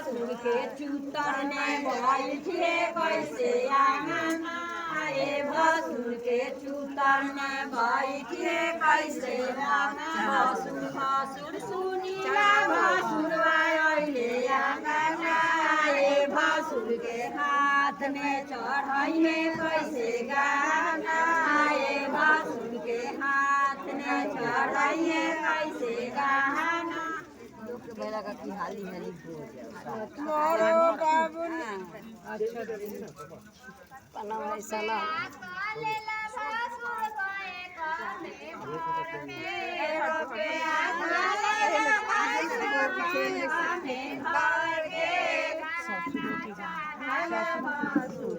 भसुर के चूतर ने बैठे कैसे आंगन आए भसुर के चूतर ने बैठे कैसे भसुर भसुर सुनीला भसुर आइले आंगन आए भसुर के हाथ में चढ़ाइए कैसे गाना आए भसुर के हाथ में चढ़ाइए कैसे गाना बेला का की हाली हाली मोरो बाबू अच्छा पना ऐसा ना लेला भसुर गए काने भर में रुपया लेला भसुर गए काने भर के ससुर की जान भसुर